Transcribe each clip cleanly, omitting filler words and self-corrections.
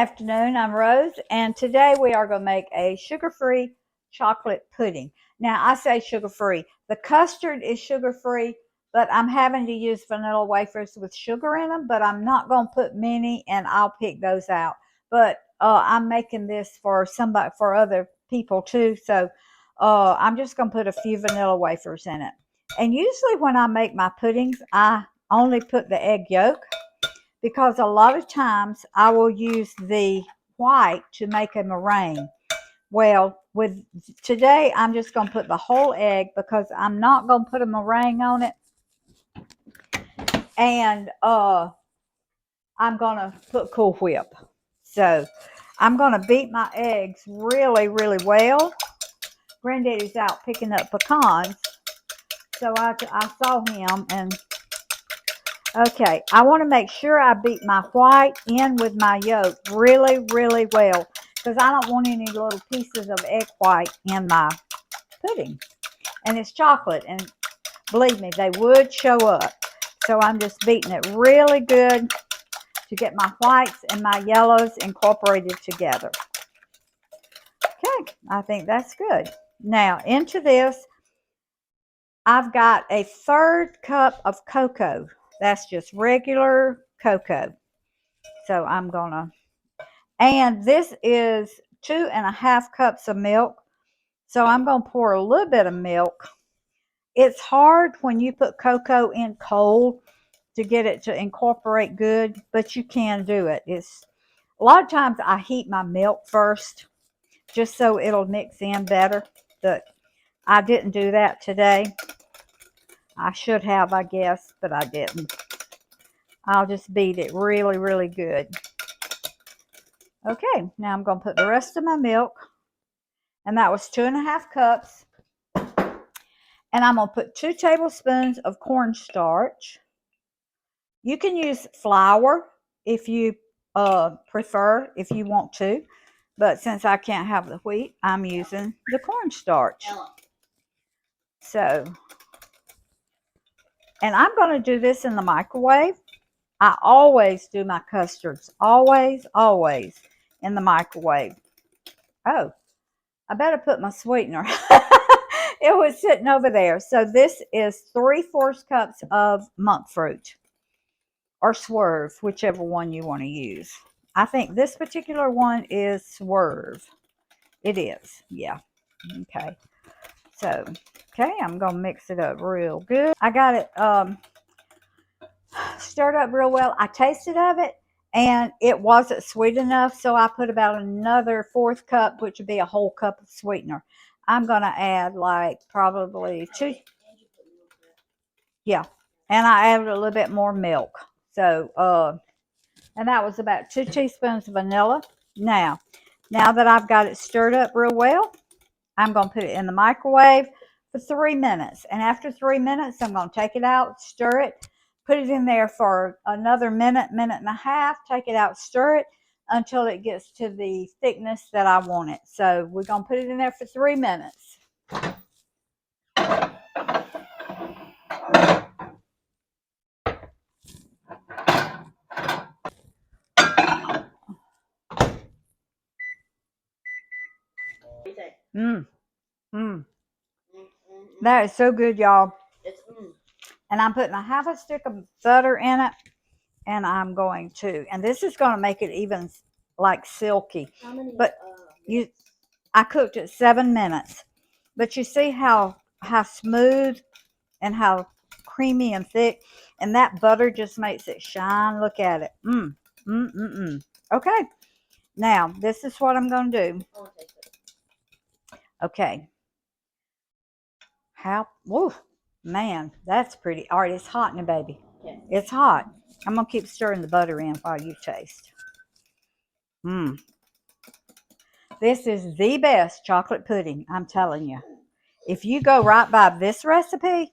afternoon, I'm Rose, and today we are going to make a sugar-free chocolate pudding. Now, I say sugar-free. The custard is sugar-free, but I'm having to use vanilla wafers with sugar in them, but I'm not going to put many, and I'll pick those out. But I'm making this for other people too, so I'm just going to put a few vanilla wafers in it. And usually when I make my puddings, I only put the egg yolk, because a lot of times I will use the white to make a meringue. Well, with today, I'm just going to put the whole egg because I'm not going to put a meringue on it. And I'm going to put Cool Whip. So I'm going to beat my eggs really, really well. Granddaddy's out picking up pecans. So I saw him and... Okay, I want to make sure I beat my white in with my yolk really, really well, because I don't want any little pieces of egg white in my pudding. And it's chocolate, and believe me, they would show up. So I'm just beating it really good to get my whites and my yellows incorporated together. Okay, I think that's good. Now, into this, I've got a 1/3 cup of cocoa. That's just regular cocoa. So I'm gonna, and this is 2.5 cups of milk. So I'm gonna pour a little bit of milk. It's hard when you put cocoa in cold to get it to incorporate good, but you can do it. It's a lot of times I heat my milk first just so it'll mix in better, but I didn't do that today. I should have, I guess, but I didn't. I'll just beat it really, really good. Okay, now I'm going to put the rest of my milk, and that was 2.5 cups. And I'm going to put 2 tablespoons of cornstarch. You can use flour if you prefer, if you want to, but since I can't have the wheat, I'm using the cornstarch. So, and I'm going to do this in the microwave. I always do my custards, always in the microwave. Oh, I better put my sweetener. It was sitting over there. So this is 3/4 cups of monk fruit or swerve, whichever one you want to use. I think this particular one is swerve. It is, yeah. Okay. So, okay, I'm going to mix it up real good. I got it stirred up real well. I tasted of it, and it wasn't sweet enough, so I put about another 1/4 cup, which would be a whole cup of sweetener. I'm going to add like probably 2. Yeah, and I added a little bit more milk. So, and that was about 2 teaspoons of vanilla. Now that I've got it stirred up real well, I'm going to put it in the microwave for 3 minutes. And after 3 minutes, I'm going to take it out, stir it, put it in there for another minute, minute and a half, take it out, stir it until it gets to the thickness that I want it. So we're going to put it in there for 3 minutes. That is so good, y'all. And I'm putting a 1/2 stick of butter in it. And I'm going to, and this is going to make it even like silky. But I cooked it 7 minutes. But you see how smooth and how creamy and thick, and that butter just makes it shine. Look at it. Okay, now this is what I'm going to do. Okay. Whoa, man, that's pretty. All right, it's hot now, baby. It's hot. I'm going to keep stirring the butter in while you taste. This is the best chocolate pudding, I'm telling you. If you go right by this recipe,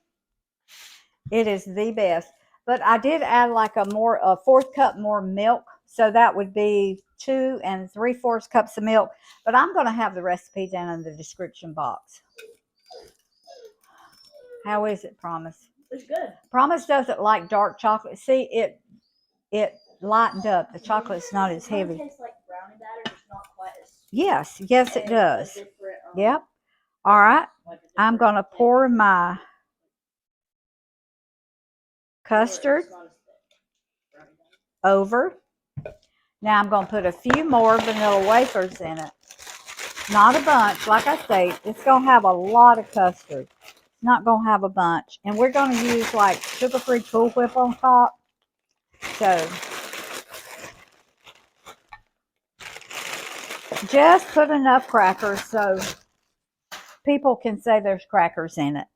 it is the best. But I did add like a 1/4 cup more milk. So that would be 2 3/4 cups of milk. But I'm going to have the recipe down in the description box. How is it, Promise? It's good. Promise doesn't like dark chocolate. See, it lightened up. The chocolate's not as heavy. It tastes like brown Yes, yes, it does. Yep. All right. I'm going to pour my custard over. Now I'm going to put a few more vanilla wafers in it. Not a bunch. Like I say, it's going to have a lot of custard. It's not going to have a bunch. And we're going to use like sugar-free Cool Whip on top. So just put enough crackers so people can say there's crackers in it.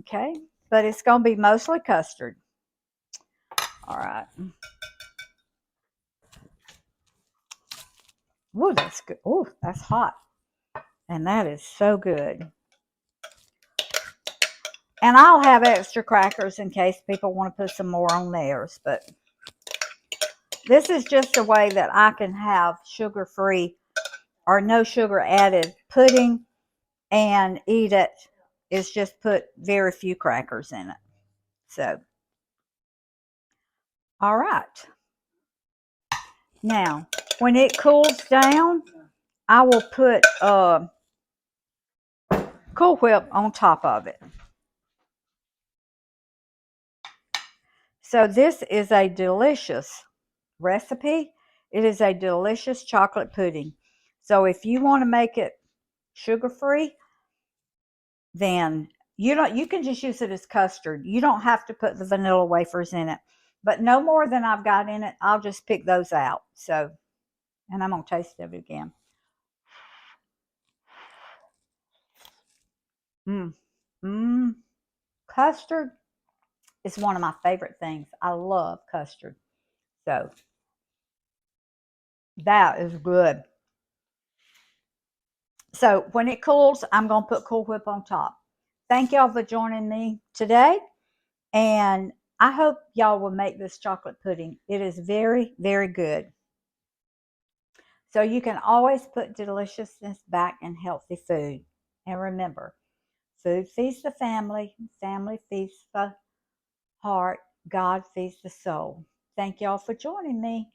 Okay. But it's going to be mostly custard. All right. Ooh, that's good. Ooh, that's hot. And that is so good. And I'll have extra crackers in case people want to put some more on theirs. But this is just a way that I can have sugar-free or no sugar added pudding and eat it. Is just put very few crackers in it. So, all right. Now, when it cools down, I will put Cool Whip on top of it. So this is a delicious recipe. It is a delicious chocolate pudding. So if you want to make it sugar-free, then you can just use it as custard. You don't have to put the vanilla wafers in it. But no more than I've got in it. I'll just pick those out. So, and I'm going to taste it again. Custard is one of my favorite things. I love custard. So, that is good. So, when it cools, I'm going to put Cool Whip on top. Thank y'all for joining me today. And I hope y'all will make this chocolate pudding. It is very, very good. So you can always put deliciousness back in healthy food. And remember, food feeds the family, family feeds the heart, God feeds the soul. Thank y'all for joining me.